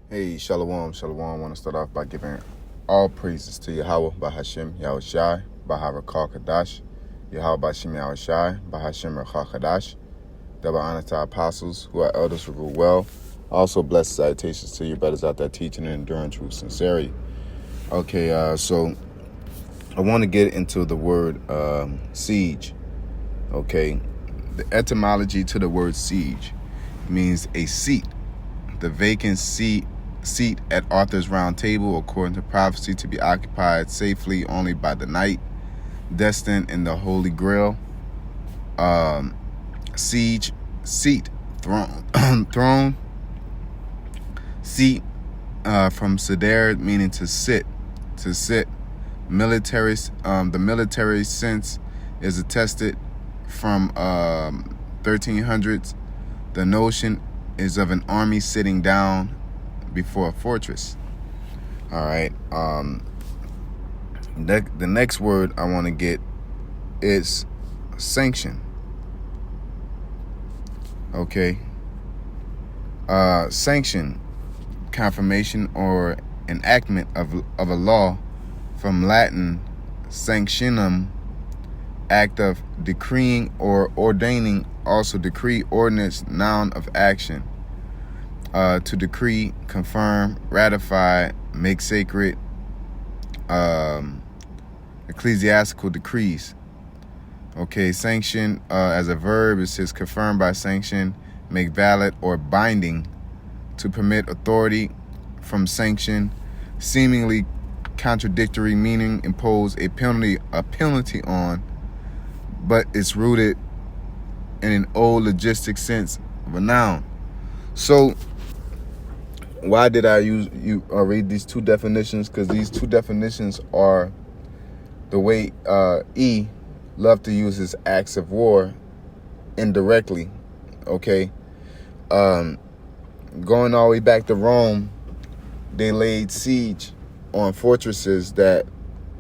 Hey, Shalom, Shalom. I want to start off by giving all praises to Yahweh, Bahashim, Yahushai, Baharakal Kadash, Yahweh Bashim Yahushai, Bahashim Rakal Kadash. Double honor to our apostles who are elders who rule well. Also, blessed salutations to you brothers out there teaching and enduring true sincerity. Okay, so I want to get into the word siege. Okay, the etymology to the word siege means a seat. The vacant seat at Arthur's round table, according to prophecy, to be occupied safely only by the night, destined in the Holy Grail. Siege, seat, throne, throne, seat, from seder, meaning to sit. Military, the military sense is attested from 1300s. The notion is of an army sitting down before a fortress. All right. The next word I want to get is sanction. Okay. Sanction, confirmation or enactment of a law, from Latin sanctionum, act of decreeing or ordaining. Also decree, ordinance, noun of action. To decree, confirm, ratify, make sacred, ecclesiastical decrees. Okay, sanction as a verb, it says confirmed by sanction, make valid or binding, to permit authority from sanction, seemingly contradictory, meaning impose a penalty on, but it's rooted in an old logistic sense of a noun. So why did I read these two definitions? Because these two definitions are the way E loved to use his acts of war indirectly. Okay, going all the way back to Rome, they laid siege on fortresses that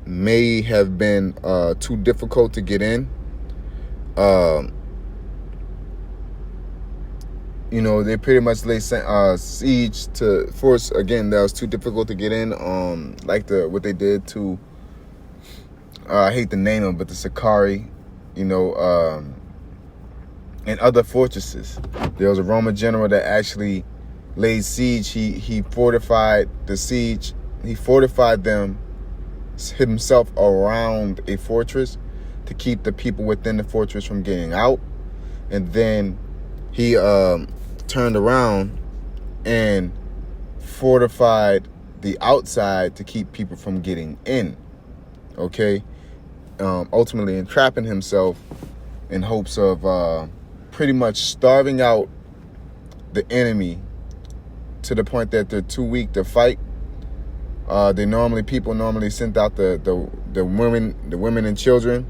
may have been too difficult to get in. They pretty much lay siege to force, again, that was too difficult to get in. Like what they did to, I hate to name them, but the Sakari, and other fortresses. There was a Roman general that actually laid siege. He fortified the siege. He fortified them himself around a fortress to keep the people within the fortress from getting out. And then he turned around and fortified the outside to keep people from getting in. Okay, ultimately entrapping himself in hopes of pretty much starving out the enemy to the point that they're too weak to fight. People normally sent out the women and children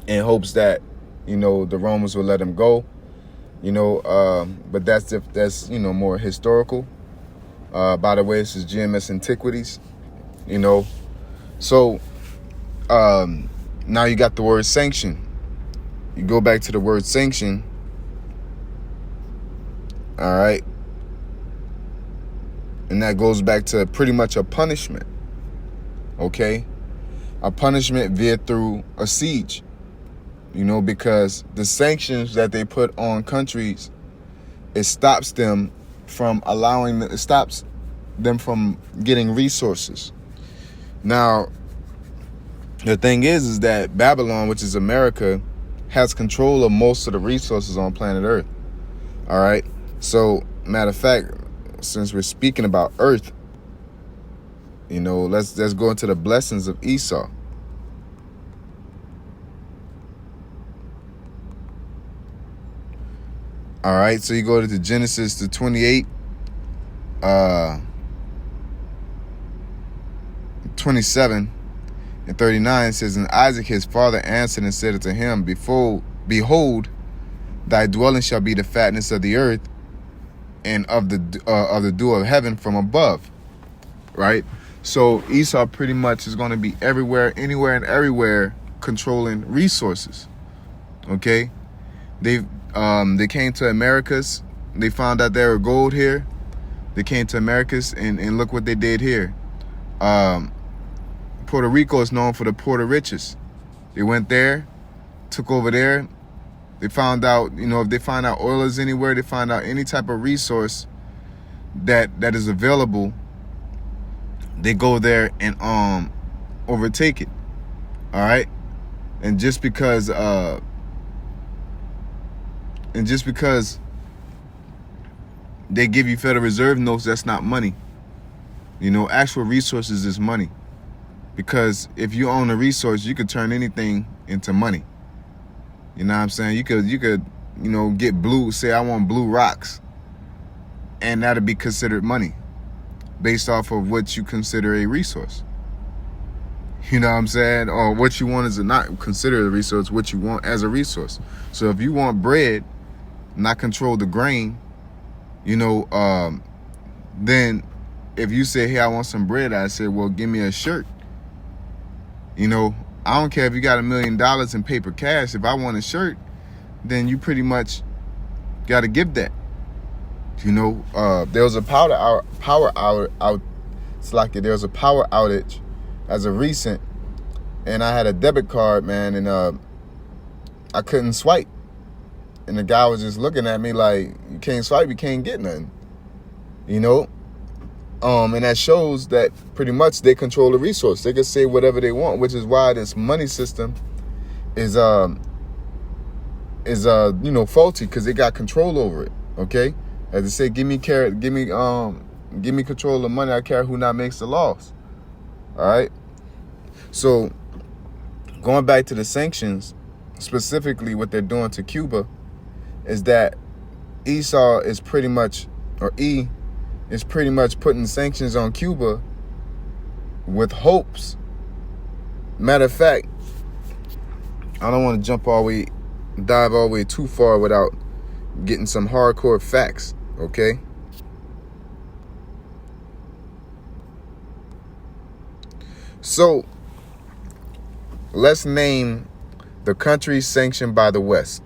in hopes that the Romans would let them go. But that's more historical. By the way, this is GMS Antiquities. So now you got the word sanction. You go back to the word sanction. All right, and that goes back to pretty much a punishment. Okay, a punishment via through a siege. Because the sanctions that they put on countries, it stops them from getting resources. Now, the thing is that Babylon, which is America, has control of most of the resources on planet Earth. All right. So, matter of fact, since we're speaking about Earth, let's go into the blessings of Esau. All right, so you go to Genesis to 28, 27 and 39. It says, and Isaac his father answered and said unto him, Behold, thy dwelling shall be the fatness of the earth, and of the dew of heaven from above. Right? So Esau pretty much is going to be everywhere, anywhere and everywhere, controlling resources. Okay? They came to Americas. They found out there were gold here. They came to Americas, and look what they did here. Puerto Rico is known for the Puerto Riches. They went there, took over there. They found out, if they find out oil is anywhere, they find out any type of resource that is available, they go there and overtake it. All right? And just because they give you Federal Reserve notes, that's not money. Actual resources is money. Because if you own a resource, you could turn anything into money. You know what I'm saying? You could get blue, say I want blue rocks, and that'd be considered money based off of what you consider a resource. You know what I'm saying? Or what you want is not consider a resource, what you want as a resource. So if you want bread, not control the grain, then if you say, hey, I want some bread, I say, well, give me a shirt. I don't care if you got $1 million in paper cash. If I want a shirt, then you pretty much got to give that. There was a power outage as of recent, and I had a debit card, man, and I couldn't swipe. And the guy was just looking at me like, you can't swipe, you can't get nothing. And that shows that pretty much they control the resource. They can say whatever they want, which is why this money system is faulty, because they got control over it. Okay, as they say, give me control of the money. I care who not makes the laws. All right. So going back to the sanctions, specifically what they're doing to Cuba, is that Esau is pretty much, or E is pretty much putting sanctions on Cuba with hopes. Matter of fact, I don't want to dive all the way too far without getting some hardcore facts, okay? So, let's name the countries sanctioned by the West.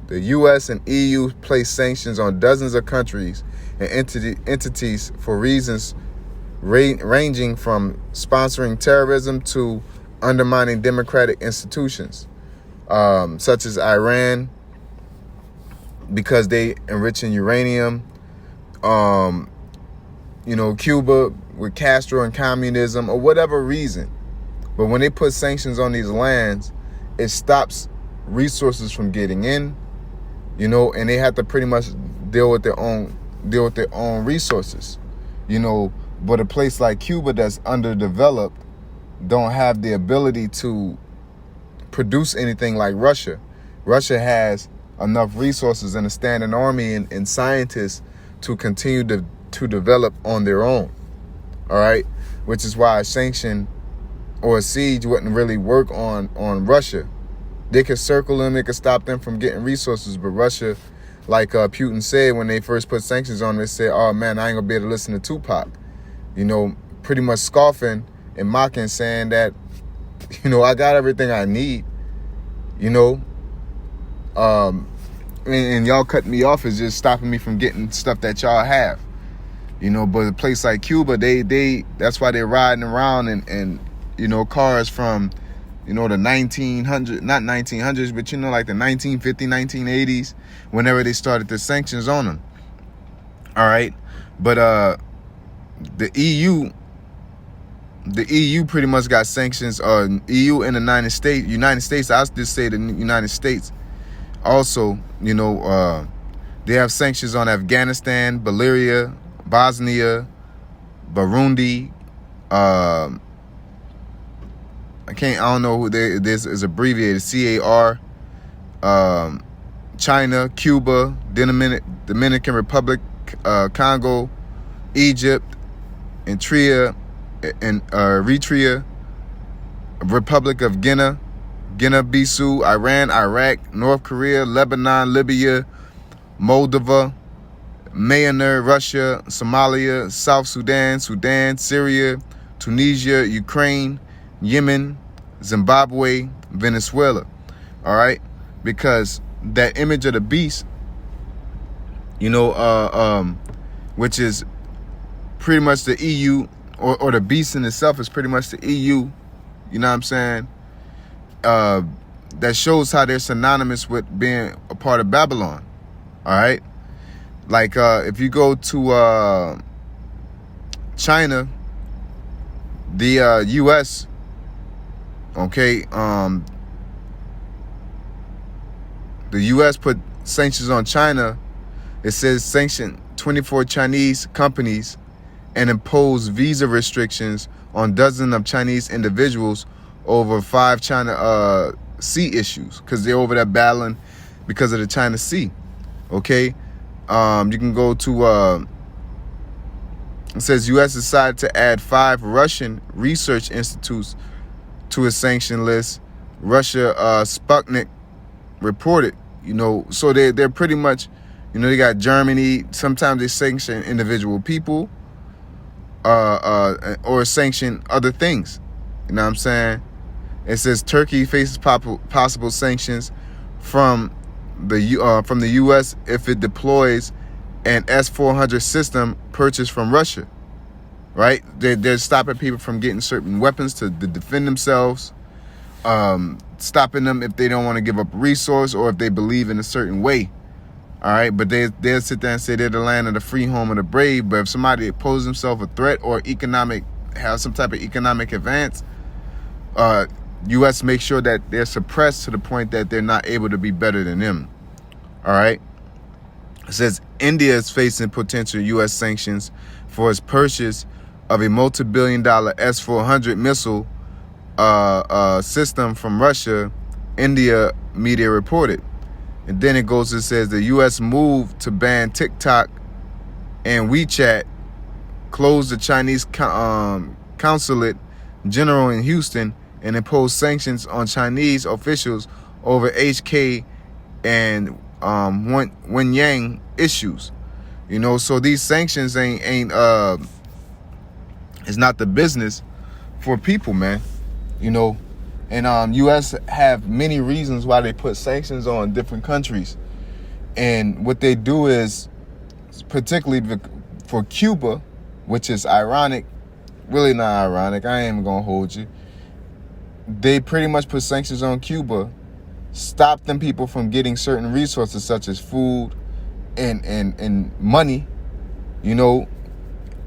The U.S. and EU place sanctions on dozens of countries and entities for reasons ranging from sponsoring terrorism to undermining democratic institutions, such as Iran, because they enrich in uranium, Cuba with Castro and communism, or whatever reason. But when they put sanctions on these lands, it stops resources from getting in, and they have to pretty much deal with their own resources, but a place like Cuba that's underdeveloped don't have the ability to produce anything like Russia. Russia has enough resources and a standing army and scientists to continue to develop on their own. All right, which is why a sanction or a siege wouldn't really work on Russia. They could circle them, they could stop them from getting resources, but Russia, like Putin said when they first put sanctions on, they said, oh man, I ain't gonna be able to listen to Tupac. Pretty much scoffing and mocking, saying that, I got everything I need, and y'all cutting me off is just stopping me from getting stuff that y'all have. But a place like Cuba, they that's why they're riding around and cars from, the 1900s, not 1900s, but like the 1950s, 1980s, whenever they started the sanctions on them. All right. But the EU pretty much got sanctions, EU and the United States, I'll just say the United States also, they have sanctions on Afghanistan, Bulgaria, Bosnia, Burundi, I don't know who this is abbreviated, CAR, China, Cuba, Dominican Republic, Congo, Egypt, Eritrea, Republic of Guinea-Bissau, Iran, Iraq, North Korea, Lebanon, Libya, Moldova, Myanmar, Russia, Somalia, South Sudan, Syria, Tunisia, Ukraine, Yemen, Zimbabwe, Venezuela. All right, because that image of the beast, which is pretty much the EU, or the beast in itself is pretty much the EU. You know what I'm saying? That shows how they're synonymous with being a part of Babylon. All right. Like if you go to China, the U.S. Okay, the U.S. put sanctions on China. It says sanction 24 Chinese companies and impose visa restrictions on dozens of Chinese individuals over 5 China sea issues, because they're over there battling because of the China Sea. Okay, you can go to it says U.S. decided to add 5 Russian research institutes to its sanction list. Russia Sputnik reported. You know, so they're pretty much, you know, they got Germany. Sometimes they sanction individual people, or sanction other things. You know what I'm saying? It says Turkey faces possible sanctions from the U.S. if it deploys an S-400 system purchased from Russia. Right? They're stopping people from getting certain weapons to defend themselves. Stopping them if they don't want to give up a resource or if they believe in a certain way. All right, but they'll sit there and say they're the land of the free, home of the brave. But if somebody poses themselves a threat or have some type of economic advance, U.S. makes sure that they're suppressed to the point that they're not able to be better than them. All right. It says India is facing potential U.S. sanctions for its purchase of a multi-billion-dollar S-400 missile system from Russia, India media reported. And then it goes and says the U.S. moved to ban TikTok and WeChat, closed the Chinese consulate general in Houston, and imposed sanctions on Chinese officials over HK and Wenyang issues. You know, so these sanctions ain't it's not the business for people, man. You know, and U.S. have many reasons why they put sanctions on different countries. And what they do is, particularly for Cuba, which is ironic, really not ironic, I ain't even gonna hold you. They pretty much put sanctions on Cuba, stop them people from getting certain resources such as food and money, you know,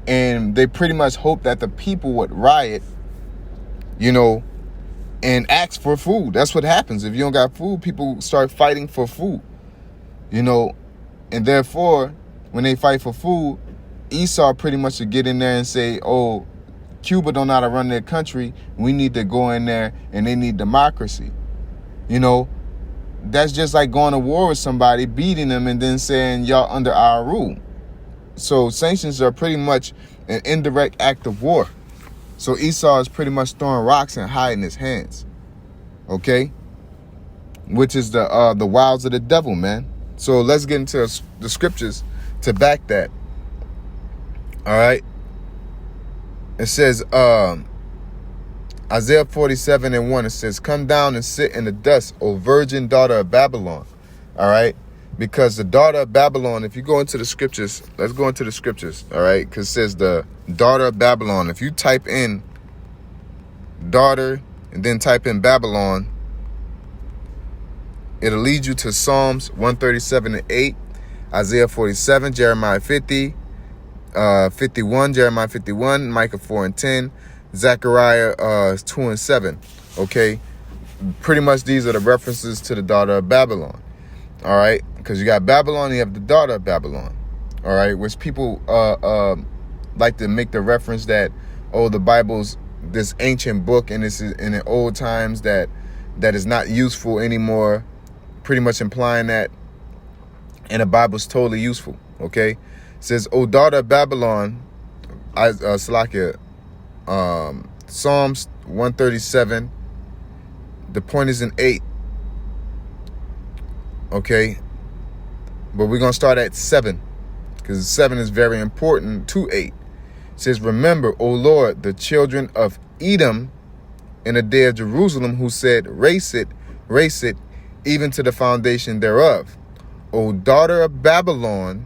and they pretty much hope that the people would riot, you know, and ask for food. That's what happens. If you don't got food, people start fighting for food, you know, and therefore, when they fight for food, Esau pretty much should get in there and say, oh, Cuba don't know how to run their country. We need to go in there and they need democracy. You know, that's just like going to war with somebody, beating them, and then saying, y'all under our rule. So sanctions are pretty much an indirect act of war. So Esau is pretty much throwing rocks and hiding his hands. Okay? Which is the wiles of the devil, man. So let's get into the scriptures to back that. All right? It says, Isaiah 47:1, it says, come down and sit in the dust, O virgin daughter of Babylon. All right? Because the daughter of Babylon, if you go into the scriptures, let's go into the scriptures. All right? Because it says the daughter of Babylon. If you type in daughter and then type in Babylon, it'll lead you to Psalms 137:8, Isaiah 47, Jeremiah 50, 51, Jeremiah 51, Micah 4:10, Zechariah 2:7. Okay, pretty much these are the references to the daughter of Babylon. All right, because you got Babylon, you have the daughter of Babylon. All right, which people like to make the reference that, oh, the Bible's this ancient book and this is in the old times that is not useful anymore, pretty much implying that, and the Bible's totally useful. Okay, it says, O daughter of Babylon, Salakia, Psalms 137, the point is in 8. Okay, but we're gonna start at 7 because 7 is very important to 8. It says, remember, O Lord, the children of Edom in the day of Jerusalem, who said, race it, even to the foundation thereof. O daughter of Babylon,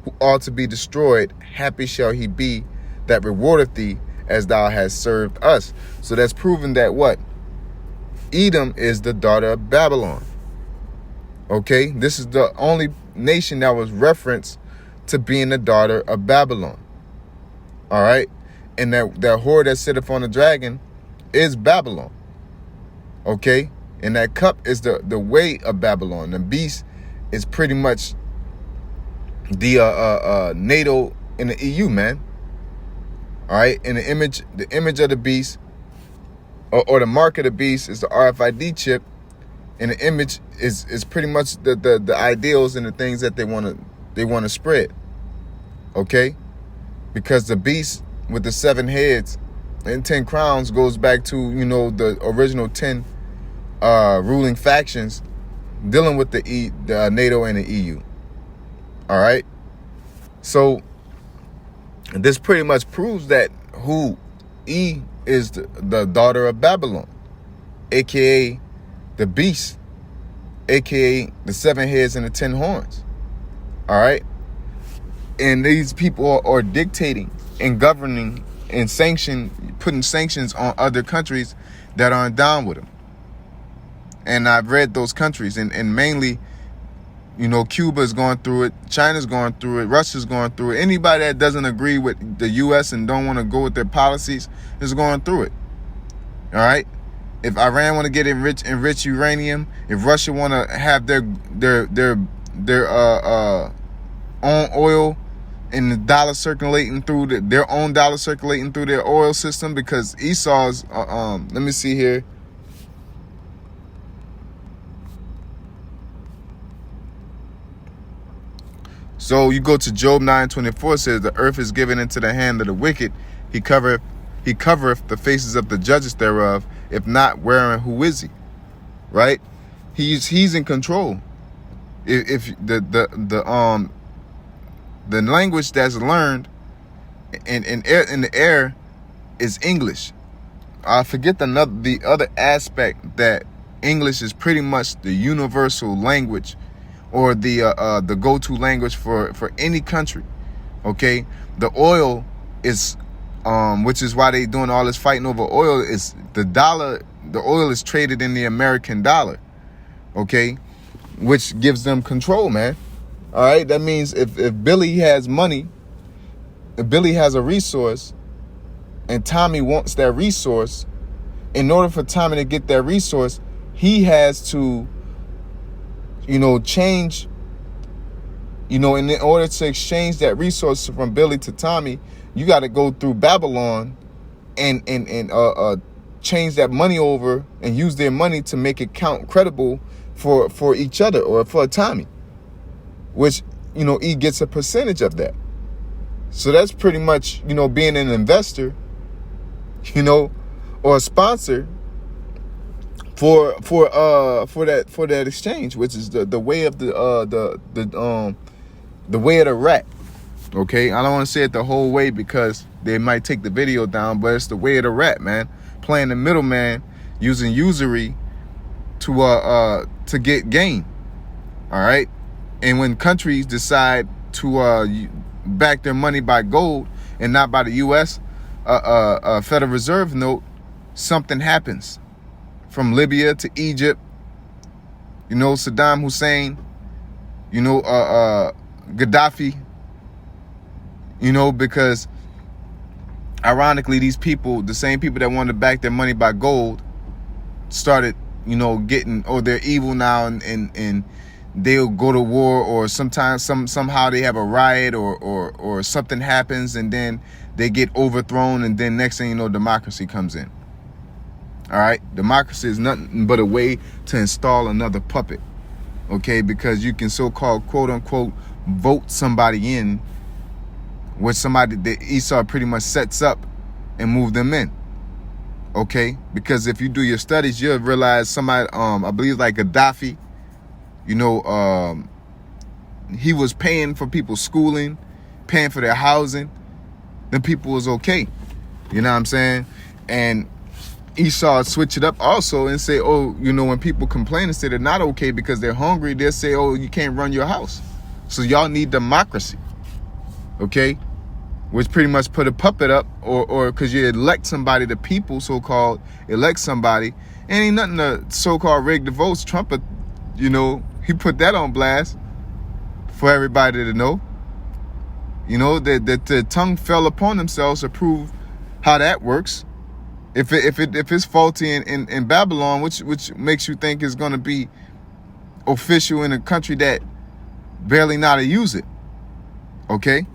who ought to be destroyed, happy shall he be that rewardeth thee as thou hast served us. So that's proven that what? Edom is the daughter of Babylon. Okay, this is the only nation that was referenced to being the daughter of Babylon. All right, and that whore that sitteth on the dragon is Babylon. Okay, and that cup is the way of Babylon. The beast is pretty much the NATO in the EU, man. All right, and the image of the beast, or the mark of the beast, is the RFID chip, and the image is pretty much the ideals and the things that they want to spread. Okay, because the beast with the 7 heads and 10 crowns goes back to, you know, the original 10 ruling factions dealing with the NATO and the EU. All right, so this pretty much proves that who E is the daughter of Babylon, aka the beast, aka the 7 heads and the 10 horns. All right, and these people are dictating and governing and putting sanctions on other countries that aren't down with them. And I've read those countries, and mainly, you know, Cuba's going through it, China's going through it, Russia's going through it. Anybody that doesn't agree with the U.S. and don't want to go with their policies is going through it. All right? If Iran want to get enrich uranium, if Russia want to have their own oil and the dollar circulating through their own dollar circulating through their oil system, because Esau's let me see here. So you go to Job 9:24, says the earth is given into the hand of the wicked. He covereth the faces of the judges thereof. If not, wherein who is he? Right? He's in control. If the language that's learned in the air is English. I forget the other aspect, that English is pretty much the universal language, or the go-to language for any country. Okay, the oil is which is why they doing all this fighting over oil, is the dollar. The oil is traded in the American dollar. Okay, which gives them control, man. All right, that means if Billy has money, if Billy has a resource, and Tommy wants that resource, in order for Tommy to get that resource, he has to, you know, change, you know, in order to exchange that resource from Billy to Tommy, you got to go through Babylon and change that money over and use their money to make it count credible for each other, or for Tommy, which, you know, he gets a percentage of that. So that's pretty much, you know, being an investor, you know, or a sponsor for that exchange, which is the way of the way of the rat. Okay, I don't want to say it the whole way because they might take the video down, but it's the way of the rat, man. Playing the middleman, using usury to get gain. All right, and when countries decide to back their money by gold and not by the U.S. Federal Reserve note, something happens. From Libya to Egypt, you know, Saddam Hussein, you know, Gaddafi, you know, because ironically, these people, the same people that wanted to back their money by gold, started, you know, getting, oh, they're evil now, and they'll go to war, or sometimes somehow they have a riot, or something happens, and then they get overthrown, and then next thing you know, democracy comes in. All right, democracy is nothing but a way to install another puppet. Okay, because you can so-called, quote unquote, vote somebody in, with somebody that Esau pretty much sets up and move them in. Okay, because if you do your studies, you'll realize somebody, I believe like Gaddafi, you know, he was paying for people's schooling, paying for their housing. Then people was okay. You know what I'm saying? And Esau switch it up also and say, oh, you know, when people complain and say they're not okay because they're hungry, they'll say, oh, you can't run your house. So y'all need democracy. Okay? which pretty much put a puppet up, or because you elect somebody, the people so-called elect somebody, and ain't nothing to so-called rig the votes. Trump, he put that on blast for everybody to know. That the tongue fell upon themselves to prove how that works. If it's faulty in Babylon, which makes you think it's going to be official in a country that barely know how to use it. Okay?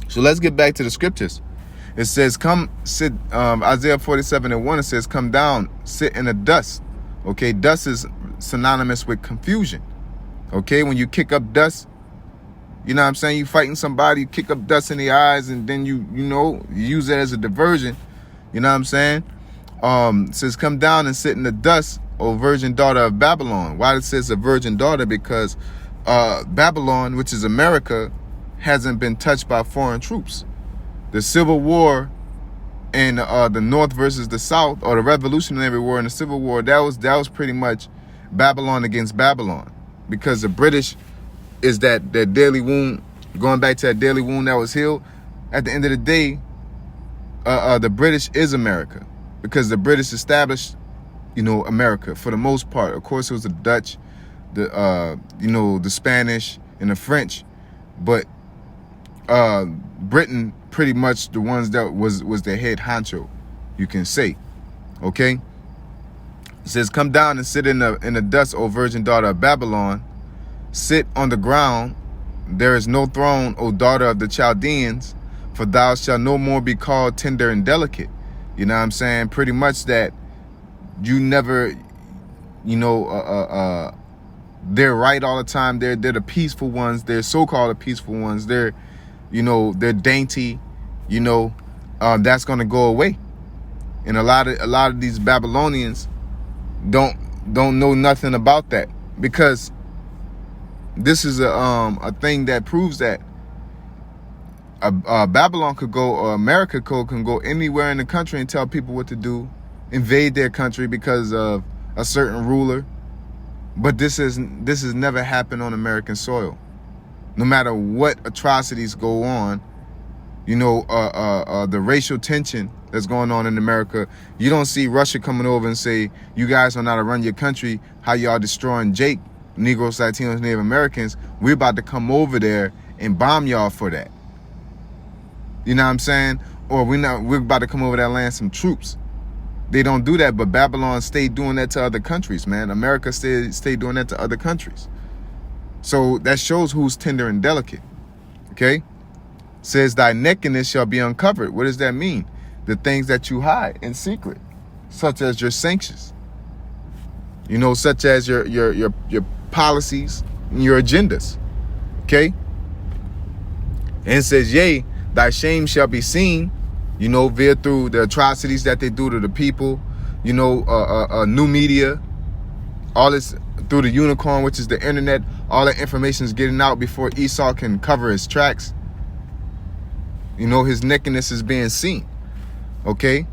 So let's get back to the scriptures. It says, come sit, Isaiah 47:1, it says, come down, sit in the dust. Okay? Dust is synonymous with confusion. Okay? When you kick up dust, you know what I'm saying? You fighting somebody, you kick up dust in the eyes, and then you use it as a diversion. You know what I'm saying? It says, come down and sit in the dust, O virgin daughter of Babylon. Why it says a virgin daughter? Because Babylon, which is America, hasn't been touched by foreign troops. The Civil War in the North versus the South, or the Revolutionary War and the Civil War, that was pretty much Babylon against Babylon, because the British is that deadly wound, going back to that deadly wound that was healed. At the end of the day, the British is America, because the British established, America for the most part. Of course, it was the Dutch, the Spanish and the French, but Britain pretty much the ones that was the head honcho, you can say. Okay, it says, come down and sit in the dust, O virgin daughter of Babylon. Sit on the ground, there is no throne, O daughter of the Chaldeans, for thou shalt no more be called tender and delicate. You know what I'm saying? Pretty much that you never, they're right all the time. They're the peaceful ones. They're so-called the peaceful ones. They're, they're dainty. That's gonna go away. And a lot of these Babylonians don't know nothing about that, because this is a thing that proves that Babylon could go, or America can go anywhere in the country and tell people what to do, invade their country because of a certain ruler. But this has never happened on American soil. No matter what atrocities go on, the racial tension that's going on in America, you don't see Russia coming over and say, you guys don't know how to run your country, how y'all destroying Jake, Negroes, Latinos, Native Americans. We're about to come over there and bomb y'all for that. You know what I'm saying? Or we're about to come over there and land some troops. They don't do that, but Babylon stayed doing that to other countries, man. America stayed doing that to other countries. So that shows who's tender and delicate. Okay? Says, thy nakedness shall be uncovered. What does that mean? The things that you hide in secret, such as your sanctions. Such as your policies and your agendas. Okay? And it says, yea, thy shame shall be seen, via through the atrocities that they do to the people, new media, all this through the unicorn, which is the internet. All that information is getting out before Esau can cover his tracks. His nakedness is being seen. Okay?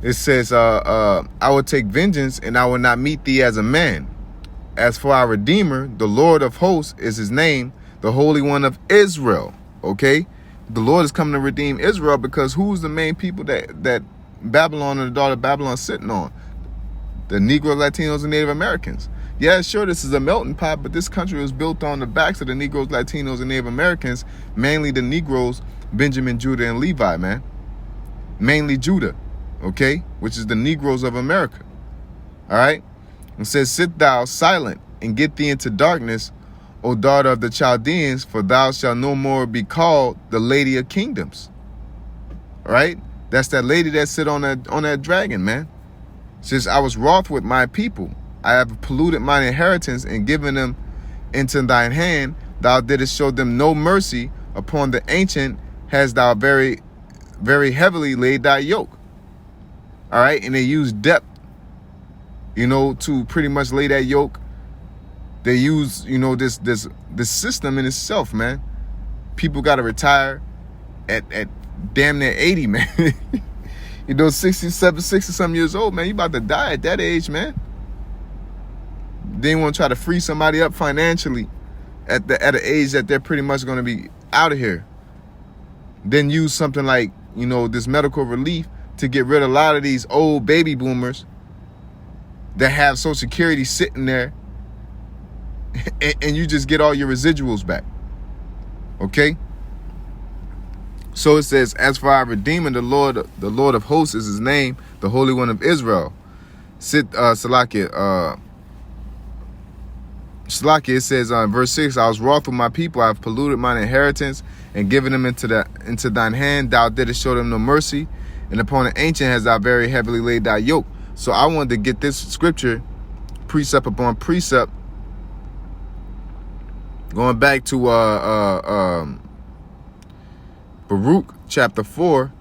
It says, I will take vengeance, and I will not meet thee as a man. As for our Redeemer, the Lord of hosts is his name, the Holy One of Israel. Okay? The Lord is coming to redeem Israel, because who's the main people that Babylon and the daughter of Babylon is sitting on? The Negroes, Latinos, and Native Americans. Yeah, sure, this is a melting pot, but this country was built on the backs of the Negroes, Latinos, and Native Americans, mainly the Negroes, Benjamin, Judah, and Levi, man. Mainly Judah, okay? Which is the Negroes of America. All right? It says, sit thou silent and get thee into darkness, O daughter of the Chaldeans, for thou shalt no more be called the lady of kingdoms. All right? That's that lady that sit on that dragon, man. It says, I was wroth with my people. I have polluted mine inheritance and given them into thine hand. Thou didst show them no mercy. Upon the ancient hast thou very, very heavily laid thy yoke. All right? And they use depth, to pretty much lay that yoke. They use, this system in itself, man. People got to retire at damn near 80, man. 67, 60-something years old, man. You about to die at that age, man. They want to try to free somebody up financially at an age that they're pretty much going to be out of here. then use something like, you know, this medical relief to get rid of a lot of these old baby boomers that have Social Security sitting there, and you just get all your residuals back. Okay? So it says, as for our Redeemer, the Lord of hosts is his name, the Holy One of Israel. Salakia, it says in verse 6, I was wroth with my people, I have polluted mine inheritance, and given them into thine hand. Thou didst show them no mercy, and upon the ancient hast thou very heavily laid thy yoke. So I wanted to get this scripture, precept upon precept, going back to Baruch chapter 4.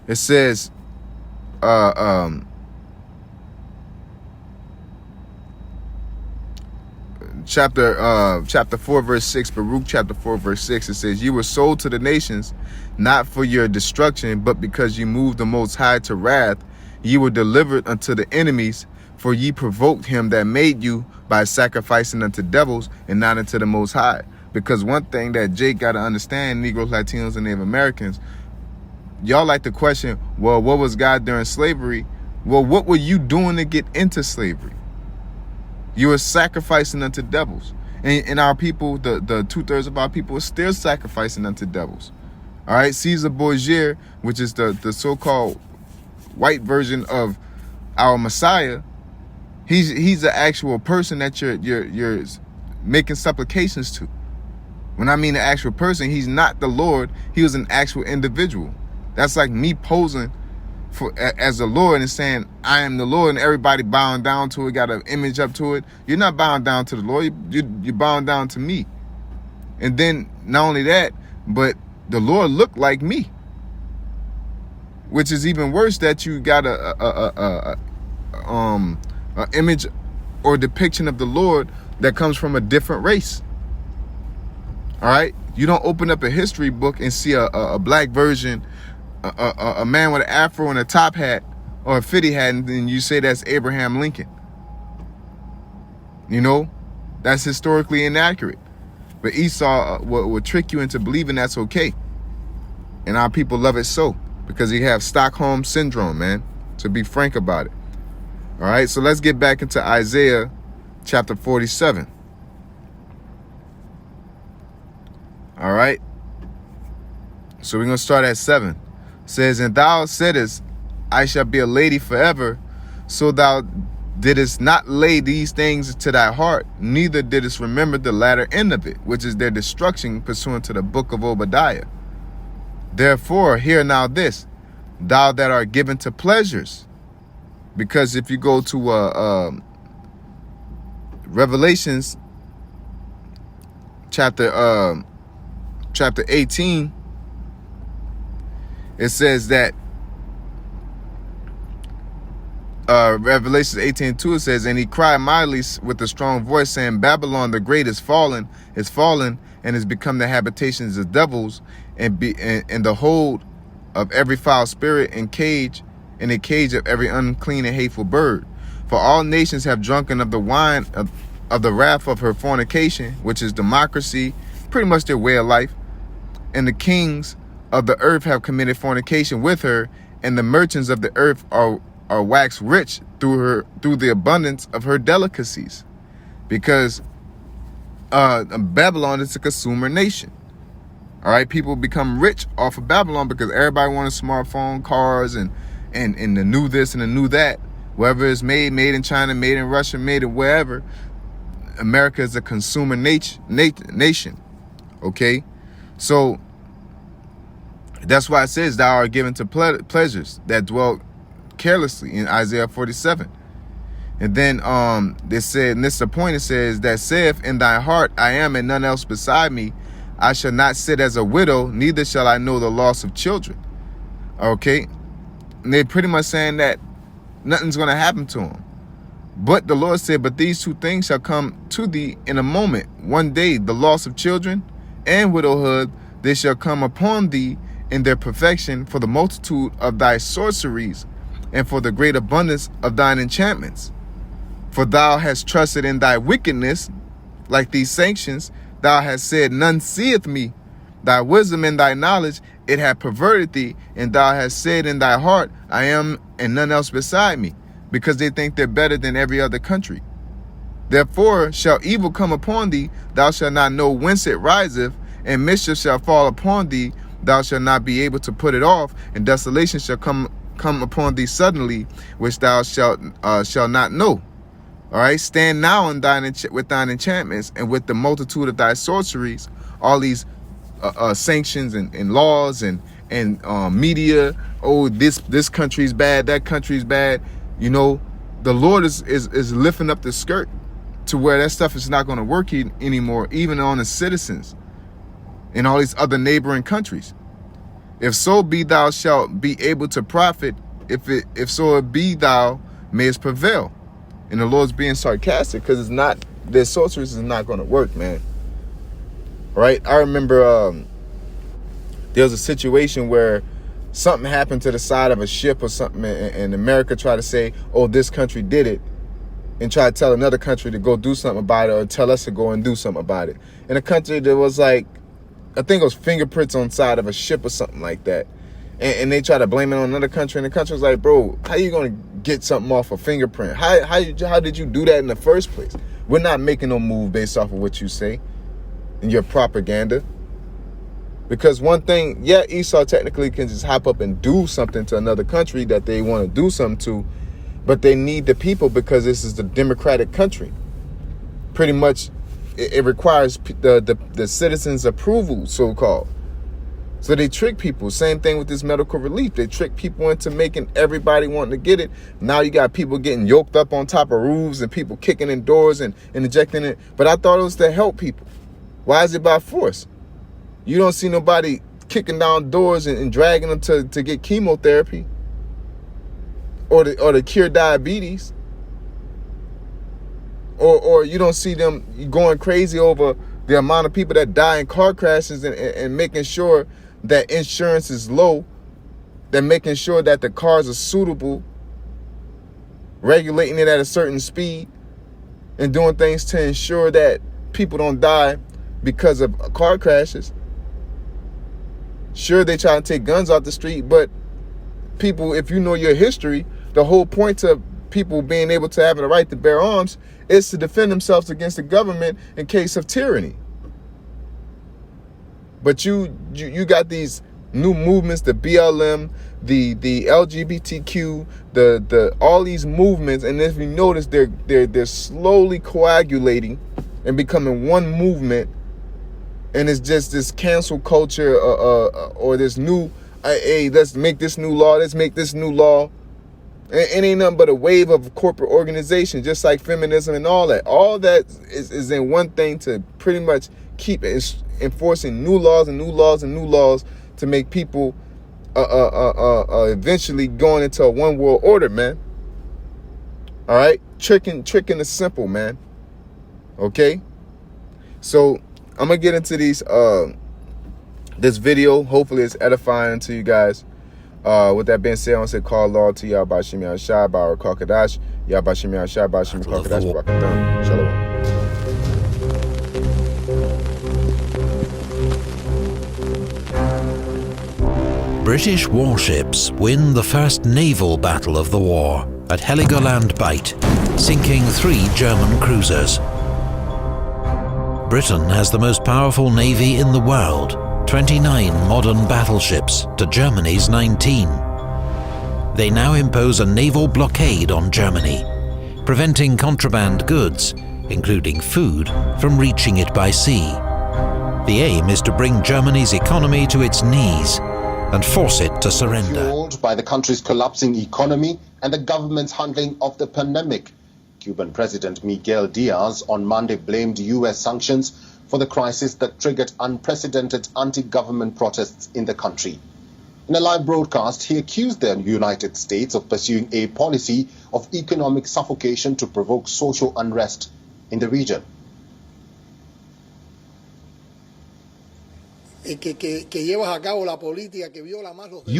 It says, chapter 4 verse 6, Baruch chapter 4 verse 6, it says, you were sold to the nations, not for your destruction, but because you moved the Most High to wrath. Ye were delivered unto the enemies, for ye provoked him that made you by sacrificing unto devils and not unto the Most High. Because one thing that Jake got to understand, Negroes, Latinos, and Native Americans, y'all like to question, well, what was God during slavery? Well, what were you doing to get into slavery? You were sacrificing unto devils. And our people, the 2/3 of our people, are still sacrificing unto devils. All right, Caesar Borgia, which is the so-called white version of our Messiah, he's an actual person that you're making supplications to. When I mean the actual person, he's not the Lord. He was an actual individual. That's like me posing as the Lord and saying, I am the Lord, and everybody bowing down to it, got an image up to it. You're not bowing down to the Lord. You're bowing down to me. And then not only that, but the Lord looked like me, which is even worse, that you got a image or depiction of the Lord that comes from a different race. All right, you don't open up a history book and see a black version, a man with an afro and a top hat or a fitty hat, and then you say that's Abraham Lincoln. You know, that's historically inaccurate. But Esau will trick you into believing that's okay, and our people love it so, because you have Stockholm syndrome, man, to be frank about it. All right, so let's get back into Isaiah chapter 47. All right, so we're going to start at 7. It says, and thou saidest, I shall be a lady forever, so thou didst not lay these things to thy heart, neither didst remember the latter end of it, which is their destruction, pursuant to the book of Obadiah. Therefore, hear now this, thou that art given to pleasures. Because if you go to Revelations chapter 18, it says that Revelations 18:2, it says, and he cried mightily with a strong voice, saying, Babylon the great is fallen, and is become the habitations of devils, and the hold of every foul spirit, and the cage of every unclean and hateful bird. For all nations have drunken of the wine of the wrath of her fornication, which is democracy, pretty much their way of life. And the kings of the earth have committed fornication with her, and the merchants of the earth are waxed rich through the abundance of her delicacies. Because Babylon is a consumer nation. All right, people become rich off of Babylon because everybody wants a smartphone, cars, and the new this and the new that. Wherever it's made in China, made in Russia, made in wherever, America is a consumer nation. Okay, so that's why it says, thou art given to pleasures that dwell carelessly in Isaiah 47. And then they said, and this is the point, it says, that saith in thy heart, I am and none else beside me. I shall not sit as a widow, neither shall I know the loss of children. Okay, and they're pretty much saying that nothing's going to happen to them. But the Lord said, but these two things shall come to thee in a moment. One day, the loss of children and widowhood, they shall come upon thee in their perfection, for the multitude of thy sorceries and for the great abundance of thine enchantments. For thou hast trusted in thy wickedness, like these sanctions. Thou hast said, none seeth me. Thy wisdom and thy knowledge it hath perverted thee, and thou hast said in thy heart, I am and none else beside me, because they think they're better than every other country. Therefore shall evil come upon thee, thou shalt not know whence it riseth, and mischief shall fall upon thee, thou shalt not be able to put it off, and desolation shall come upon thee suddenly, which thou shalt not know. All right, stand now in with thine enchantments and with the multitude of thy sorceries, all these sanctions and laws and media. Oh, this country's bad, that country's bad. You know, the Lord is lifting up the skirt to where that stuff is not going to work anymore, even on the citizens in all these other neighboring countries. If so be thou shalt be able to profit, if so it be thou mayest prevail. And the Lord's being sarcastic because it's not, their sorceries is not going to work, man. Right? I remember there was a situation where something happened to the side of a ship or something, and America tried to say, oh, this country did it, and try to tell another country to go do something about it, or tell us to go and do something about it. In a country that was like, I think it was fingerprints on the side of a ship or something like that. And they try to blame it on another country, and the country was like, bro, how you going to get something off a fingerprint? How did you do that in the first place? We're not making no move based off of what you say and your propaganda. Because one thing, yeah, Esau technically can just hop up and do something to another country that they want to do something to, but they need the people because this is the democratic country. Pretty much, it requires the citizens' approval, so-called. So they trick people. Same thing with this medical relief. They trick people into making everybody wanting to get it. Now you got people getting yoked up on top of roofs and people kicking in doors and injecting it. But I thought it was to help people. Why is it by force? You don't see nobody kicking down doors and dragging them to get chemotherapy or to cure diabetes. Or you don't see them going crazy over the amount of people that die in car crashes and making sure that insurance is low, they're making sure that the cars are suitable, regulating it at a certain speed, and doing things to ensure that people don't die because of car crashes. Sure, they try to take guns off the street, but people, if you know your history, the whole point of people being able to have the right to bear arms is to defend themselves against the government in case of tyranny. But you got these new movements, the BLM, the LGBTQ, the all these movements, and if you notice, they're slowly coagulating and becoming one movement, and it's just this cancel culture or this new, hey, let's make this new law, let's make this new law. It ain't nothing but a wave of corporate organization, just like feminism and all that. All that is in one thing to pretty much keep enforcing new laws and new laws and new laws to make people eventually going into a one world order, man. All right, tricking is simple, man. Okay, so I'm gonna get into these this video. Hopefully, it's edifying to you guys. With that being said, I want to say call law to y'all by Shimi Ashai, by Rakakadash, y'all by Shimi Ashai, by Shimi Rakakadash, Rakakadash. Shalom. British warships win the first naval battle of the war at Heligoland Bight, sinking 3 German cruisers. Britain has the most powerful navy in the world, 29 modern battleships to Germany's 19. They now impose a naval blockade on Germany, preventing contraband goods, including food, from reaching it by sea. The aim is to bring Germany's economy to its knees and force it to surrender. Fueled by the country's collapsing economy and the government's handling of the pandemic, Cuban President Miguel Diaz on Monday blamed U.S. sanctions for the crisis that triggered unprecedented anti-government protests in the country. In a live broadcast, he accused the United States of pursuing a policy of economic suffocation to provoke social unrest in the region. You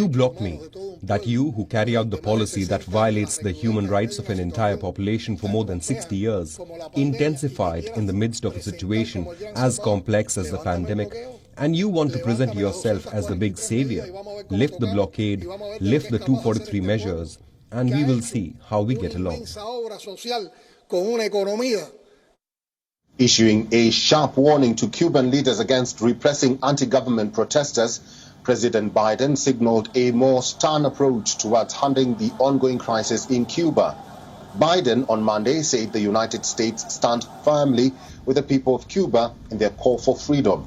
block me, that you who carry out the policy that violates the human rights of an entire population for more than 60 years, intensified in the midst of a situation as complex as the pandemic, And you want to present yourself as the big savior. Lift the blockade, lift the 243 measures, and we will see how we get along. Issuing a sharp warning to Cuban leaders against repressing anti-government protesters, President Biden signaled a more stern approach towards handling the ongoing crisis in Cuba. Biden on Monday said the United States stand firmly with the people of Cuba in their call for freedom.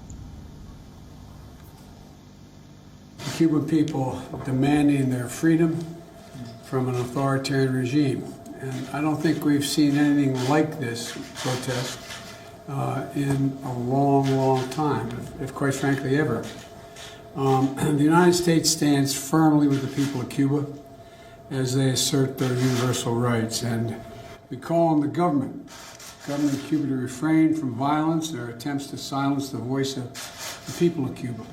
The Cuban people demanding their freedom from an authoritarian regime. And I don't think we've seen anything like this protest in a long, long time, if quite frankly ever. The United States stands firmly with the people of Cuba as they assert their universal rights, and we call on the government of Cuba to refrain from violence and their attempts to silence the voice of the people of Cuba.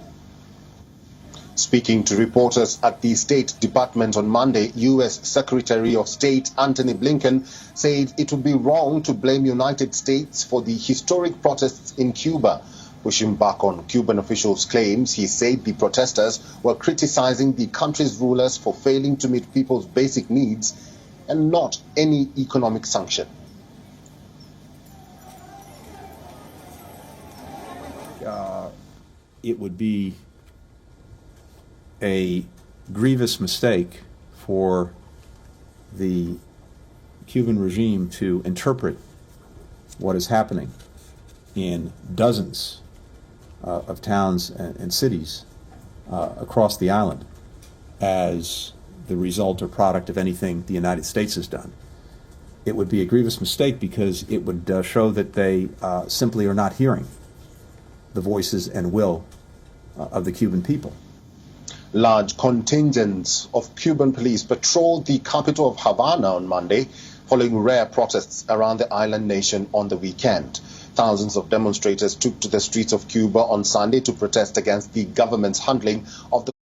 Speaking to reporters at the State Department on Monday, U.S. Secretary of State Antony Blinken said it would be wrong to blame United States for the historic protests in Cuba. Pushing back on Cuban officials' claims, he said the protesters were criticizing the country's rulers for failing to meet people's basic needs and not any economic sanction. It would be a grievous mistake for the Cuban regime to interpret what is happening in dozens of towns and cities across the island as the result or product of anything the United States has done. It would be a grievous mistake because it would show that they simply are not hearing the voices and will of the Cuban people. Large contingents of Cuban police patrolled the capital of Havana on Monday, following rare protests around the island nation on the weekend. Thousands of demonstrators took to the streets of Cuba on Sunday to protest against the government's handling of the